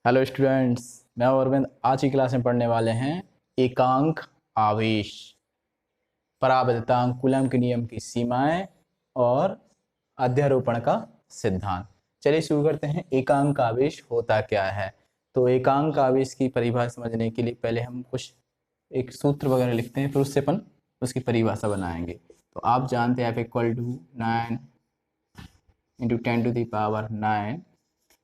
Hello students, मैं और अरविंद आज की क्लास में पढ़ने वाले हैं एकांक आवेश, पराबद्यतांक, कूलम के नियम की सीमाएं और अध्यारोपण का सिद्धांत। चलिए शुरू करते हैं। एकांक आवेश होता क्या है? तो एकांक आवेश की परिभाषा समझने के लिए पहले हम कुछ एक सूत्र वगैरह लिखते हैं, फिर उससे अपन उसकी परिभाषा बनाएंगे। तो आप जानते हैं F = 9 × 10⁻⁹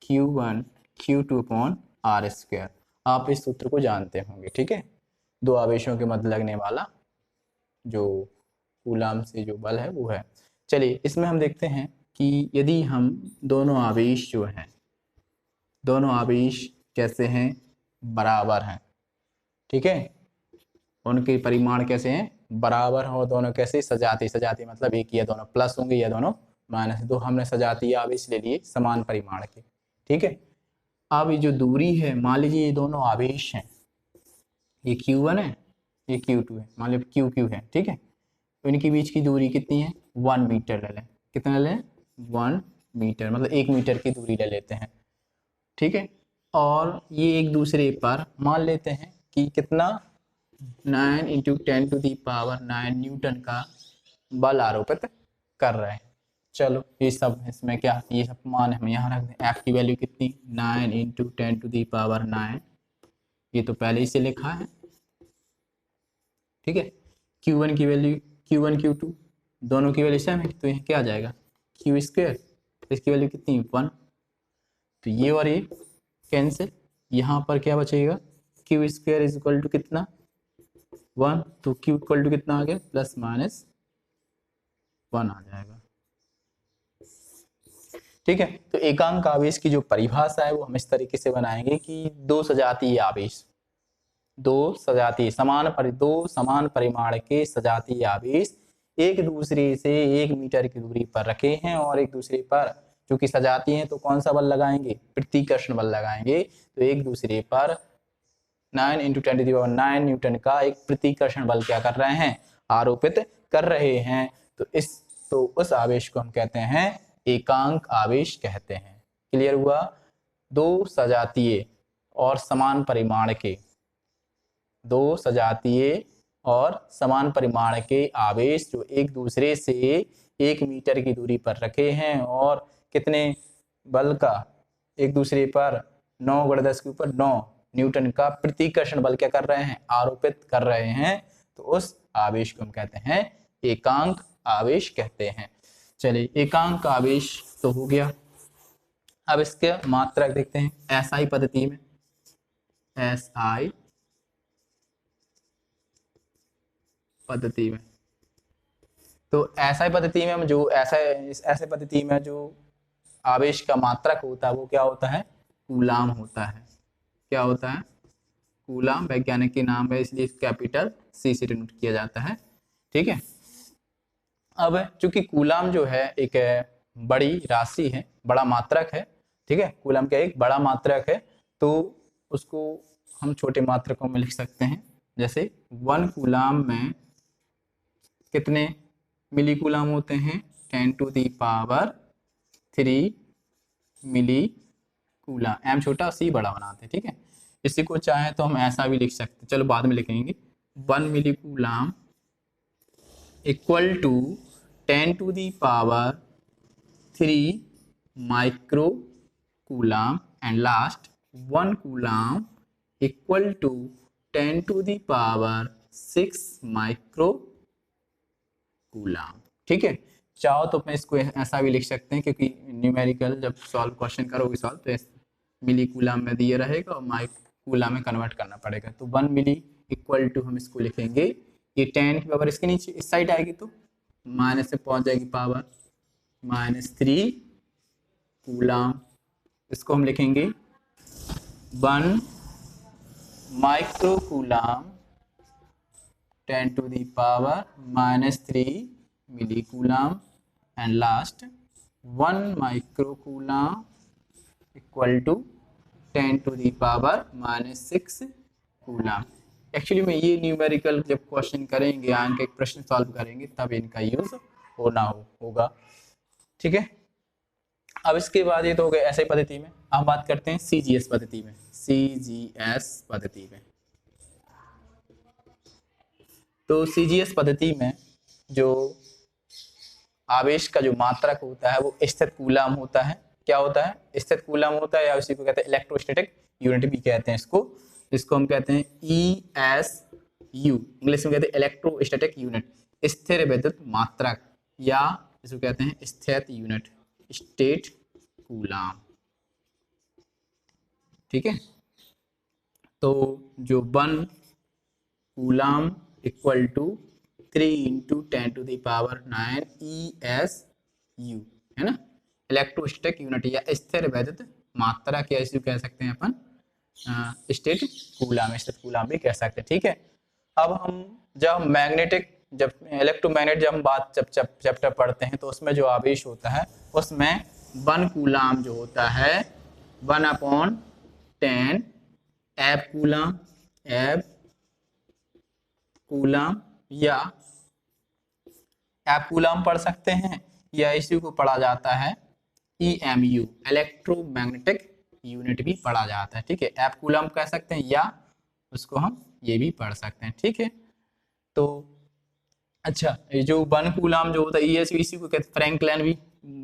Q1 Q2/r²। आप इस सूत्र को जानते होंगे, ठीक है। दो आवेशों के मध्य लगने वाला जो कूलाम से जो बल है वो है। चलिए इसमें हम देखते हैं कि यदि हम दोनों आवेश जो हैं, दोनों आवेश कैसे हैं, बराबर हैं, ठीक है। उनके परिमाण कैसे हैं, बराबर हो। दोनों कैसे, सजाती सजाती मतलब एक या दोनों प्लस होंगे या दोनों माइनस। तो हमने सजाती आवेश ले लिए समान परिमाण के, ठीक है। अब ये जो दूरी है, मान लीजिए ये दोनों आवेश हैं, ये Q1 है, ये Q2 है, मान लीजिए QQ है, ठीक है। तो इनके बीच की दूरी कितनी है, 1 मीटर ले लें। कितना ले लें, 1 मीटर, मतलब 1 मीटर की दूरी ले लेते हैं, ठीक है। और ये एक दूसरे पर मान लेते हैं कि कितना, 9 × 10⁻⁹ न्यूटन का बल आरोपित कर रहे हैं। चलो ये सब इसमें क्या, ये सब मान हम यहाँ रख दें। एफ की वैल्यू कितनी, 9 × 10⁻⁹, ये तो पहले ही से लिखा है, ठीक है। Q1 की वैल्यू, Q1 Q2 दोनों की वैल्यू सेम है, तो यहाँ क्या आ जाएगा, Q²। इसकी वैल्यू कितनी, 1। तो ये और ये कैंसिल, यहाँ पर क्या बचेगा, Q² = कितना, 1। तो Q = कितना आ गया, ±1 आ जाएगा, ठीक है। तो एकांक आवेश की जो परिभाषा है वो हम इस तरीके से बनाएंगे कि दो सजातीय आवेश, दो समान परिमाण के सजातीय आवेश एक दूसरे से 1 मीटर की दूरी पर रखे हैं और एक दूसरे पर, चूंकि सजाती हैं तो कौन सा बल लगाएंगे, प्रतिकर्षण बल लगाएंगे। तो एक दूसरे पर 9 × 10⁹ न्यूटन का एक प्रतिकर्षण बल क्या कर रहे हैं, आरोपित कर रहे हैं। तो उस आवेश को हम कहते हैं एकांक आवेश कहते हैं। क्लियर हुआ। दो सजातीय और समान परिमाण के, दो सजातीय और समान परिमाण के आवेश जो एक दूसरे से 1 मीटर की दूरी पर रखे हैं और कितने बल का, एक दूसरे पर 9 × 10⁻⁹ न्यूटन का प्रतिकर्षण बल क्या कर रहे हैं, आरोपित कर रहे हैं। तो उस आवेश को हम कहते हैं एकांक आवेश कहते हैं। चलिए एकांक आवेश तो हो गया। अब इसके मात्रक देखते हैं एसआई पद्धति में। एसआई पद्धति में, तो एसआई पद्धति में हम जो ऐसे पद्धति में जो आवेश का मात्रक होता है वो क्या होता है, कूलाम होता है। क्या होता है, कूलाम। वैज्ञानिक के नाम है, इसलिए कैपिटल C से डिनोट किया जाता है, ठीक है। अब चूंकि कूलाम जो है एक बड़ी राशि है, बड़ा मात्रक है, ठीक है। कूलाम क्या एक बड़ा मात्रक है, तो उसको हम छोटे मात्रकों में लिख सकते हैं। जैसे 1 कूलाम में कितने मिली कूलाम होते हैं, 10⁻³ मिली कूलाम। एम छोटा C बड़ा बनाते हैं, ठीक है। इसी को चाहे तो हम ऐसा भी लिख सकते हैं, चलो बाद में लिखेंगे। 1 milli coulomb = 10⁻³ micro coulomb and last 1 coulomb = 10⁻6 micro coulomb, ठीक है। चाहो तो मैं इसको ऐसा भी लिख सकते हैं, क्योंकि न्यूमेरिकल जब सॉल्व क्वेश्चन करोगे सॉल्व तो मिली कूलाम में दिए रहेगा और माइक कूलाम में कन्वर्ट करना पड़ेगा। तो 1 मिली = हम इसको लिखेंगे, ये 10 की पावर इसके नीचे इस साइड आएगी तो माइनस से पहुंच जाएगी पावर -3 कूलाम। इसको हम लिखेंगे 1 micro coulomb 10⁻³ milli coulomb and last 1 micro coulomb = 10⁻6 coulomb. Actually में ये न्यूमेरिकल जब क्वेश्चन करेंगे, आगे एक प्रश्न सॉल्व करेंगे, तब इनका यूज होगा, ठीक है। अब इसके बाद ये तो हो गए ऐसे पद्धति में, अब बात करते हैं सीजीएस पद्धति में। सीजीएस पद्धति में, तो सीजीएस पद्धति में जो आवेश का जो मात्रक होता है वो स्थित कूलम होता है। क्या होता है? स्थित कूलम होता है, या उसी को कहते हैं इलेक्ट्रोस्टैटिक यूनिट भी कहते हैं इसको हम कहते हैं ESU, इंग्लिश में कहते हैं इलेक्ट्रोस्टैटिक यूनिट, स्थिर विद्युत मात्रक, या इसको कहते हैं स्थित यूनिट, स्टेट कूलम। ठीक है, तो जो 1 कूलम इक्वल टू 3 × 10⁹ ESU है ना, इलेक्ट्रोस्टैटिक यूनिट या स्थिर वैद्युत मात्रा के ऐसे कह सकते हैं अपन, स्टेट कूलम, स्थित कूलम भी कह सकते हैं। ठीक है, अब हम जब इलेक्ट्रोमैग्नेट जब हम चैप्टर पढ़ते हैं तो उसमें जो आवेश होता है उसमें 1 कूलम जो होता है 1/10 एफ कूलम या एफ कूलम पढ़ सकते हैं, या इसी को पढ़ा जाता है EMU, इलेक्ट्रोमैग्नेटिक यूनिट भी पढ़ा जाता है। ठीक है, एफ कूलम कह सकते हैं, या उसको हम ये भी पढ़ सकते हैं। ठीक है, तो अच्छा, ये जो 1 कूलम जो होता है ESU, इसी को कहते हैं फ्रैंकलिन भी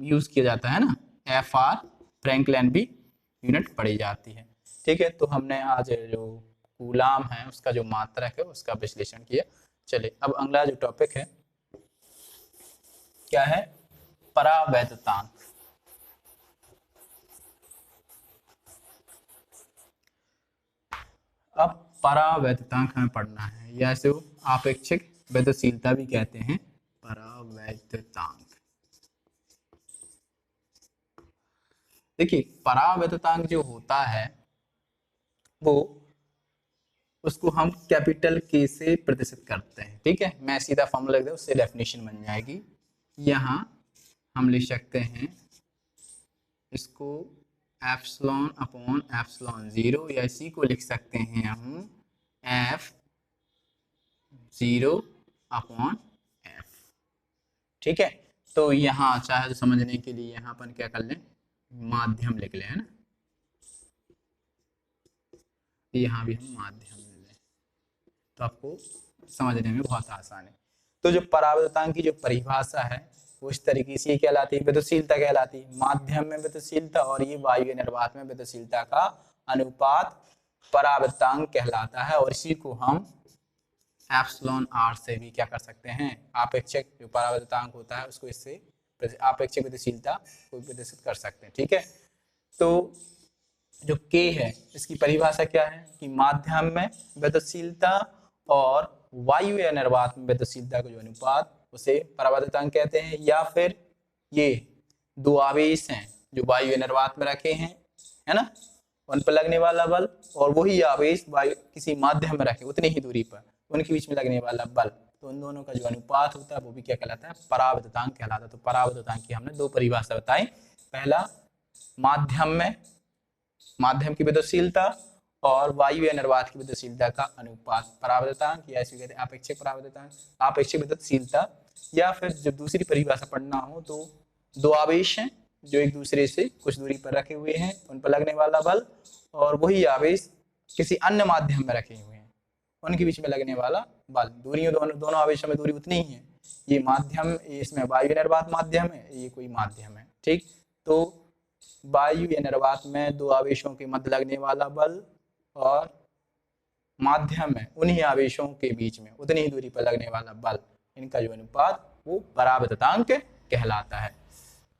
यूज किया जाता है ना, FR फ्रैंकलिन भी यूनिट पढ़ी जाती है। ठीक है, तो हमने आज जो कूलम है उसका जो मात्रक है उसका विश्लेषण किया। चलिए अब अगला जो टॉपिक है क्या है? परावैद्युतांक। अब परावैद्युतांक हमें पढ़ना है, या इसे आपेक्षिक वैद्युतशीलता भी कहते हैं, परावैद्युतांक। देखिए, परावैद्युतांक जो होता है वो उसको हम कैपिटल K से प्रदर्शित करते हैं। ठीक है, मैं सीधा फॉर्मूला लिख दूं, उससे डेफिनेशन बन जाएगी। यहाँ हम लिख सकते हैं इसको ε/ε0, या इसी को लिख सकते हैं हम F0/F। ठीक है, तो यहाँ चाहे तो समझने के लिए यहाँ अपन क्या कर लें, माध्यम लिख लें, है ना, यहाँ भी हम माध्यम ले लें तो आपको समझने में बहुत आसान है। तो जो परावैद्युतांक की जो परिभाषा है वो इस तरीके से कहलाती है, विद्युतशीलता कहलाती है। माध्यम में विद्युतशीलता और ये वायु निर्वात में विद्युतशीलता का अनुपात परावैद्युतांक कहलाता है, और इसी को हम εr से भी क्या कर सकते हैं, आपेक्षिक जो परावैद्युतांक होता है उसको इससे आपेक्षिक विद्युतशीलता को प्रदर्शित कर सकते हैं। ठीक है, तो जो K है इसकी परिभाषा क्या है कि माध्यम में विद्युतशीलता और वायु या निर्वात में विद्युतशीलता का जो अनुपात उसे परावैद्युतांक कहते हैं। या फिर ये दो आवेश हैं जो वायु या निर्वात में रखे हैं, है ना, उन पर लगने वाला बल, और वही आवेश वायु किसी माध्यम में रखे उतनी ही दूरी पर, उनके बीच में लगने वाला बल, तो उन दोनों का जो अनुपात होता है वो भी क्या कहलाता है, परावैद्युतांक कहलाता है। तो परावैद्युतांक की हमने दो परिभाषा बताई। पहला, माध्यम की विद्युतशीलता और वायु या निर्वात की विद्युतशीलता का अनुपात परावैद्युतांक, या इसे कहते हैं आपेक्षिक परावैद्युतांक, आपेक्षिक विद्युतशीलता। या फिर जब दूसरी परिभाषा पढ़ना हो तो दो आवेश हैं जो एक दूसरे से कुछ दूरी पर रखे हुए हैं, उन पर लगने वाला बल, और वही आवेश किसी अन्य माध्यम में रखे हुए हैं, उनके बीच में लगने वाला बल। दूरियों दोनों आवेशों में दूरी उतनी ही है। ये माध्यम, इसमें वायु निर्वात माध्यम है, ये कोई माध्यम है। ठीक, तो वायु या निर्वात में दो आवेशों के मध्य लगने वाला बल और माध्यम में उन्हीं आवेशों के बीच में उतनी ही दूरी पर लगने वाला बल, इनका जो अनुपात वो परावैद्युतांक कहलाता है।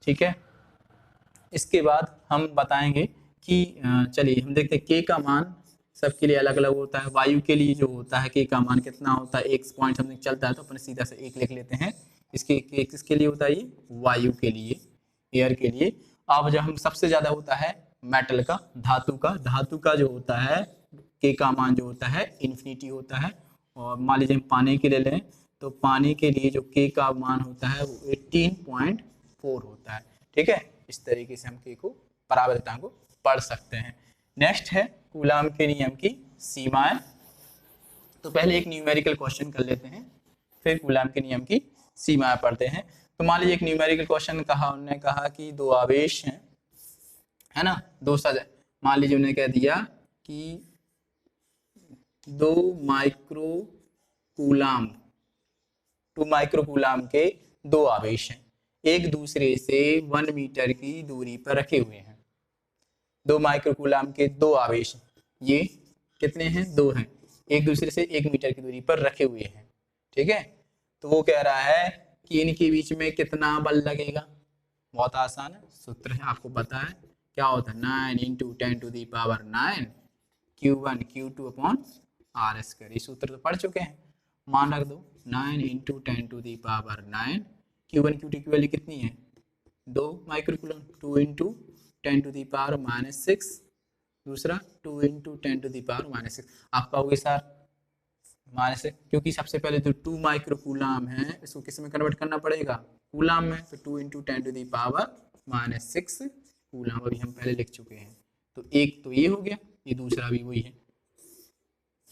ठीक है, इसके बाद हम बताएंगे कि चलिए हम देखते हैं K का मान सबके लिए अलग अलग होता है। वायु के लिए जो होता है K का मान कितना होता है, 1 पॉइंट समथिंग चलता है, तो अपन सीधा से 1 लिख लेते हैं। इसके किसके लिए होता है, ये वायु के लिए, एयर के लिए। अब जब हम सबसे ज्यादा होता है मेटल का, धातु का जो होता है K का मान जो होता है इन्फिनिटी होता है। और मान लीजिए हम पानी के ले लें तो पानी के लिए जो K का मान होता है वो 18.4 होता है। ठीक है, इस तरीके से हम K को परावैद्युतांक को पढ़ सकते हैं। नेक्स्ट है कूलम के नियम की सीमाएं। तो पहले एक न्यूमेरिकल क्वेश्चन कर लेते हैं, फिर कूलम के नियम की सीमाएं पढ़ते हैं। तो मान लीजिए एक न्यूमेरिकल क्वेश्चन कहा, उन्होंने कहा कि दो आवेश हैं है ना। दो सज मान लीजिए उन्होंने कह दिया कि 2 माइक्रोकूलाम 2 माइक्रोकूलाम के 2 आवेश हैं, एक दूसरे से 1 मीटर की दूरी पर रखे हुए हैं। 2 माइक्रोकूलाम के 2 आवेश, ये कितने हैं? 2 हैं, एक दूसरे से 1 मीटर की दूरी पर रखे हुए हैं। ठीक है, तो वो कह रहा है कि इनके बीच में कितना बल लगेगा। बहुत आसान है, सूत्र है आपको पता है क्या होता है, 9 into 10⁹ Q1 Q2 upon are square. ये सूत्र तो पढ़ चुके हैं, मान रख दो 9 इंटू 10⁹ Q1 Q2 की वैल्यू कितनी है? 2 माइक्रोकूलम। 2 इंटू 10⁻⁻6, दूसरा 2 इंटू 10⁻⁻6। आप कहोगे सर माइनस, क्योंकि सबसे पहले तो 2 माइक्रोकूलाम है, इसको किस में कन्वर्ट करना पड़ेगा? कूलाम में। तो 2 इंटू 10⁻⁻6 कूलाम अभी हम पहले लिख चुके हैं। तो एक तो ये हो गया, ये दूसरा भी वही है।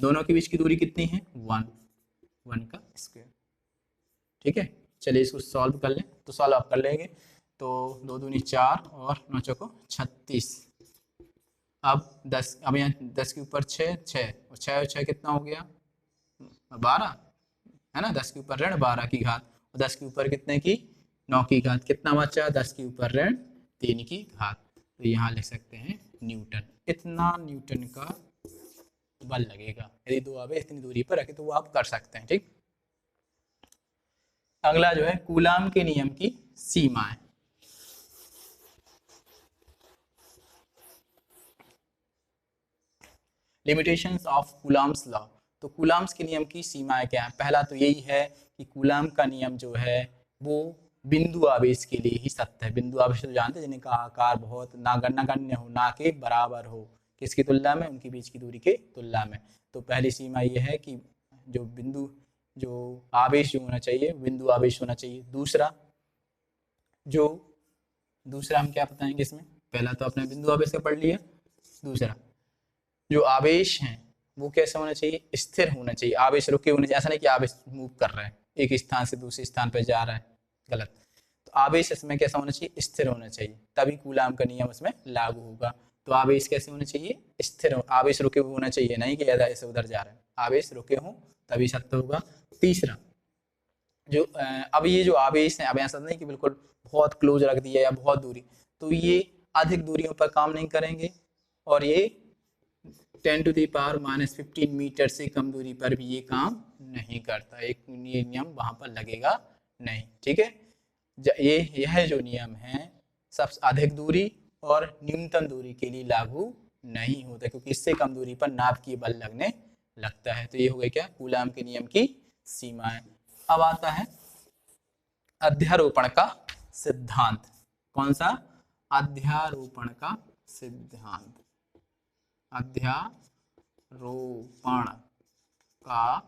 दोनों के बीच की दूरी कितनी है? 1 का स्क्वायर। ठीक है, चलिए इसको सॉल्व कर लें। तो सॉल्व आप कर लेंगे तो 2 दूनी 4 और 9 चौको 36। अब 10, अब यहाँ 10 के ऊपर 6, 6 और 6 और 6 कितना हो गया? 12 है ना। 10 के ऊपर ऋण 12 की घात, और 10 के ऊपर कितने की? 9 की घात। कितना बचा? 10 के ऊपर ऋण 3 की घात। तो यहाँ लिख सकते हैं न्यूटन। इतना न्यूटन का बल लगेगा यदि 2 आवेश इतनी दूरी पर रखे, तो वो आप कर सकते हैं। ठीक, अगला जो है कूलाम के नियम की सीमाएं। Limitations of coulombs law. तो कूलाम्स के नियम की सीमाएं क्या है? पहला तो यही है कि कूलाम का नियम जो है वो बिंदु आवेश के लिए ही सत्य है। बिंदु आवेश तो जानते हैं जिनका आकार बहुत नगण्य हो, ना के बराबर हो, किसकी तुलना में? उनके बीच की दूरी के तुलना में। तो पहली सीमा ये है कि जो आवेश जो होना चाहिए बिंदु आवेश होना चाहिए। दूसरा हम क्या बताएंगे इसमें? पहला तो आपने बिंदु आवेश का पढ़ लिया। दूसरा जो आवेश हैं वो कैसा होना चाहिए? स्थिर होना चाहिए। आवेश रुके होने चाहिए, ऐसा नहीं कि आवेश मूव कर रहा है, एक स्थान से दूसरे स्थान पर जा रहा है, गलत। तो आवेश इसमें कैसा होना चाहिए? स्थिर होना चाहिए, तभी कूलाम का नियम इसमें लागू होगा। तो आवेश कैसे होने चाहिए? स्थिर। आवेश रुके हुए होना चाहिए, नहीं कि इधर से उधर जा रहे हैं, आवेश रुके हों तभी सत्य होगा। तीसरा जो अब ये जो आवेश है, अब ऐसा नहीं कि बिल्कुल बहुत क्लोज रख दिया या बहुत दूरी, तो ये अधिक दूरियों पर काम नहीं करेंगे, और ये 10⁻⁻15 मीटर से कम दूरी पर भी ये काम नहीं करता। एक ये नियम वहां पर लगेगा नहीं। ठीक है, यह जो नियम है सबसे अधिक दूरी और न्यूनतम दूरी के लिए लागू नहीं होता, क्योंकि इससे कम दूरी पर नाभिकीय बल लगने लगता है। तो ये हो गया क्या? कूलाम के नियम की सीमाएं। अब आता है अध्यारोपण का सिद्धांत। कौन सा? अध्यारोपण का सिद्धांत। अध्यारोपण का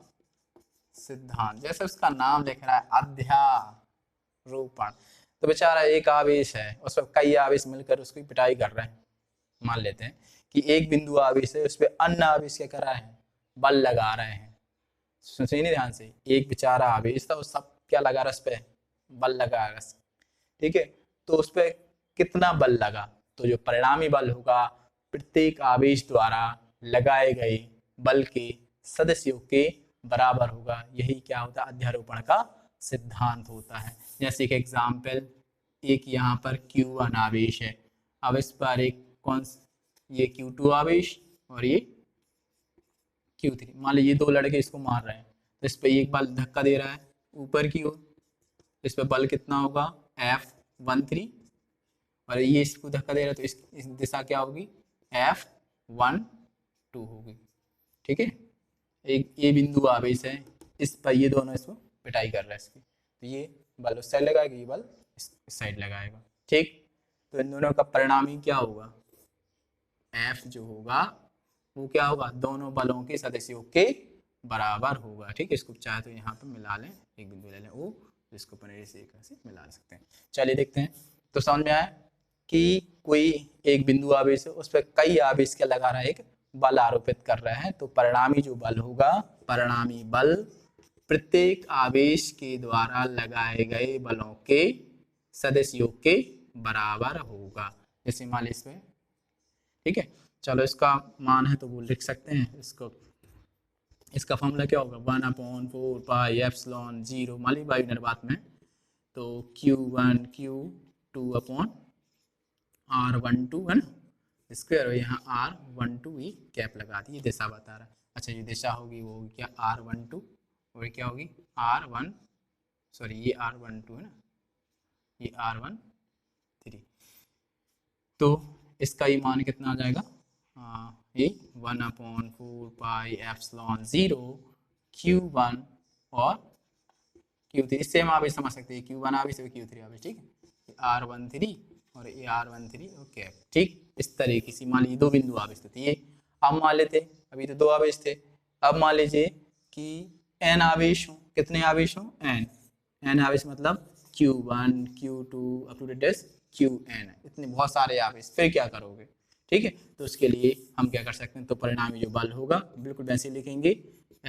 सिद्धांत, जैसे उसका नाम लिख रहा है अध्यारोपण। तो बेचारा एक आवेश है, उस पर कई आवेश मिलकर उसकी पिटाई कर रहे हैं। मान लेते हैं कि एक बिंदु आवेश है, उस पर अन्य आवेश क्या कर रहा है? बल लगा रहे हैं। सुनिए ध्यान से, एक बेचारा आवेश था, उस सब क्या लगा रहा है? उस पर बल लगा रहा है। ठीक है, तो उस पर कितना बल लगा? तो जो परिणामी बल होगा प्रत्येक आवेश द्वारा लगाए गए बल के सदस्यों के बराबर होगा। यही क्या होता है? अध्यारोपण का सिद्धांत होता है। जैसे एक एग्जाम्पल, एक यहाँ पर Q1 आवेश है, अब इस पर एक ये Q2 आवेश और ये Q3। मान लीजिए 2 लड़के इसको मार रहे हैं, तो इस पर एक बल धक्का दे रहा है ऊपर की ओर, इस पर बल कितना होगा? F13, और ये इसको धक्का दे रहा है तो इस दिशा क्या होगी? F12 होगी। ठीक है, एक ये बिंदु आवेश है, इस पर ये दोनों इसको पिटाई कर रहे हैं इसकी, तो ये बल उस साइड लगाएगा, ये बल इस साइड लगाएगा। ठीक, तो इन दोनों का परिणामी क्या होगा? F जो होगा वो क्या होगा? दोनों बलों के सदस्यों के बराबर होगा। ठीक है, इसको चाहे तो यहाँ पर मिला लें, एक बिंदु ले लें O, इसको अपने से मिला सकते हैं। चलिए देखते हैं। तो समझ में आया कि कोई एक बिंदु आवेश है, उस पर कई आवेश क्या लगा रहा है? एक बल आरोपित कर रहे हैं। तो परिणामी जो बल होगा, परिणामी बल प्रत्येक आवेश के द्वारा लगाए गए बलों के सदस्यों के बराबर होगा। जैसे मान लीजिए ठीक है। चलो इसका मान है तो वो लिख सकते हैं इसको, इसका फॉर्मूला क्या होगा 1/4 पाई एप्सिलॉन 0 मान ली वायु निर्वात में, तो Q1 Q2 अपॉन R12 है ना स्क्वायर, यहाँ R12 ही कैप लगा दी, ये दिशा बता रहा है। अच्छा ये दिशा होगी वो होगी क्या R12 और क्या होगी R1 सॉरी ये R12 है ना, ये R13, तो इसका ये मान कितना आ जाएगा ये 1/4 पाई एप्सिलॉन 0 Q1 और Q3, सेम आवेश समझ सकते हैं, Q1 आवेश और Q3 आवेश, ठीक है, R13 और ये R13 और कैप, ठीक। इस तरीके से मान लीजिए दो बिंदु आवेश थे ये, अब मान लेते अभी तो दो आवेश थे, अब मान लीजिए कि n आवेश हो, कितने आवेश हो n आवेश मतलब Q1 Q2 up to Qn, इतने बहुत सारे आवेश, फिर क्या करोगे, ठीक है। तो उसके लिए हम क्या कर सकते हैं, तो परिणामी जो बल होगा बिल्कुल वैसे लिखेंगे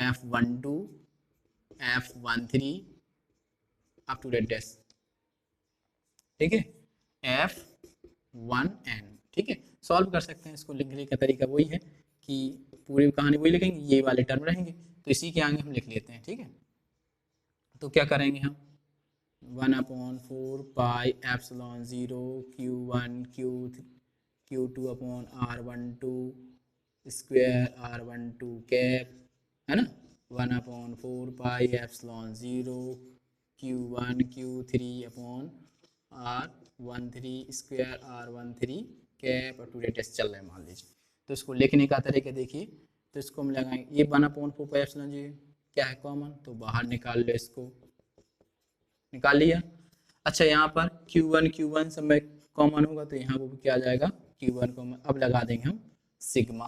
F12 F13 अप टू ठीक है F1n, ठीक है। सॉल्व कर सकते हैं इसको, लिखने का तरीका वही है कि पूरी कहानी वही लिखेंगे, ये वाले टर्म रहेंगे तो इसी के आगे हम लिख लेते हैं, ठीक है। तो क्या करेंगे हम 1/4 pi epsilon 0 Q1 Q2 upon R12 square R12 cap है ना, 1/4 pi epsilon 0 Q1 Q3 upon R13 square R13 cap और 2 चल रहे हैं मान लीजिए। तो इसको लिखने का तरीका देखिए, तो इसको हम लगाएंगे ये 1/4 पाई एप्सिलॉन 0 क्या है कॉमन, तो बाहर निकाल लो, इसको निकाल लिया। अच्छा यहाँ पर Q1 सब में कॉमन होगा तो यहाँ वो क्या आ जाएगा Q1 कॉमन, अब लगा देंगे हम सिग्मा,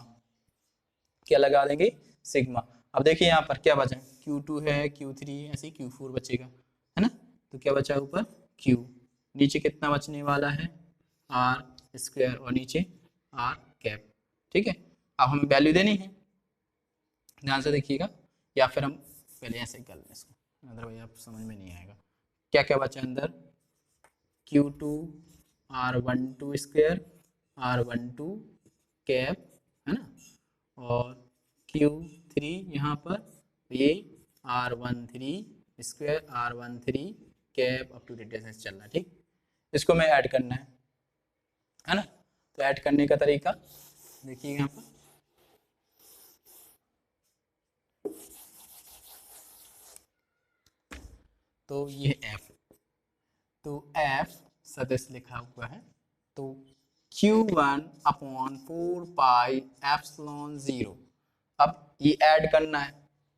क्या लगा देंगे सिग्मा। अब देखिए यहाँ पर क्या बचा Q2 है Q3 ऐसे ही Q4 बचेगा है ना, तो क्या बचा ऊपर Q, नीचे कितना बचने वाला है R स्क्वायर और नीचे R कैप, ठीक है। अब हमें वैल्यू देनी है, ध्यान से देखिएगा, या फिर हम पहले ऐसे कर लें इसको, अदरवाइज आप समझ में नहीं आएगा। क्या क्या बचा अंदर Q2 R12 square R12 cap है ना, और Q3 यहाँ पर ये R13 square R13 cap up to distance चल रहा है, ठीक। इसको मैं ऐड करना है ना, तो ऐड करने का तरीका देखिए यहाँ पर, तो ये F, तो F सदिश लिखा हुआ है, तो Q1/4 पाई एप्सिलॉन 0, अब ये ऐड करना है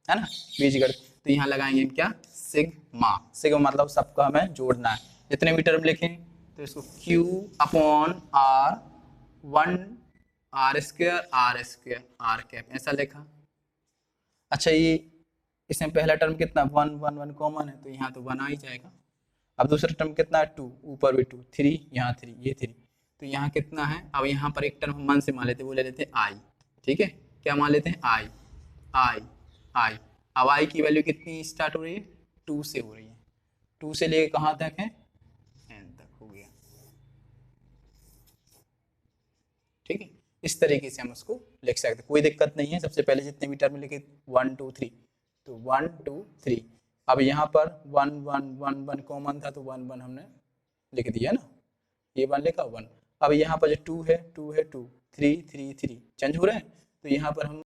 ना बीजगणित, तो यहाँ लगाएंगे क्या सिग्मा, सिग्मा मतलब सबका हमें जोड़ना है, जितने मीटर में लिखें तो इसको Q/R1 R square R cap ऐसा लिखा। अच्छा ये इसमें पहला टर्म कितना 1 1 1 कॉमन है तो यहाँ तो 1 आ ही जाएगा। अब दूसरा टर्म कितना है 2, ऊपर भी 2, 3 यहाँ 3 ये 3, तो यहाँ कितना है, अब यहाँ पर एक टर्म हम मन से मान लेते हैं, वो ले लेते हैं आई, ठीक है, क्या मान लेते हैं आई आई आई। अब आई की वैल्यू कितनी स्टार्ट हो रही है 2 से हो रही है, 2 से लेके कहाँ तक है n तक हो गया, ठीक है। इस तरीके से हम उसको लिख सकते हैं, कोई दिक्कत नहीं है। सबसे पहले जितने भी टर्म लिखे 1 2 3, तो 1 2 3, अब यहाँ पर 1 1 1 1 कॉमन था तो 1 1 हमने लिख दिया ना, ये 1 लिखा 1, अब यहाँ पर जो 2 है 2 है 2 3 3 3 चेंज हो रहे हैं, तो यहाँ पर हम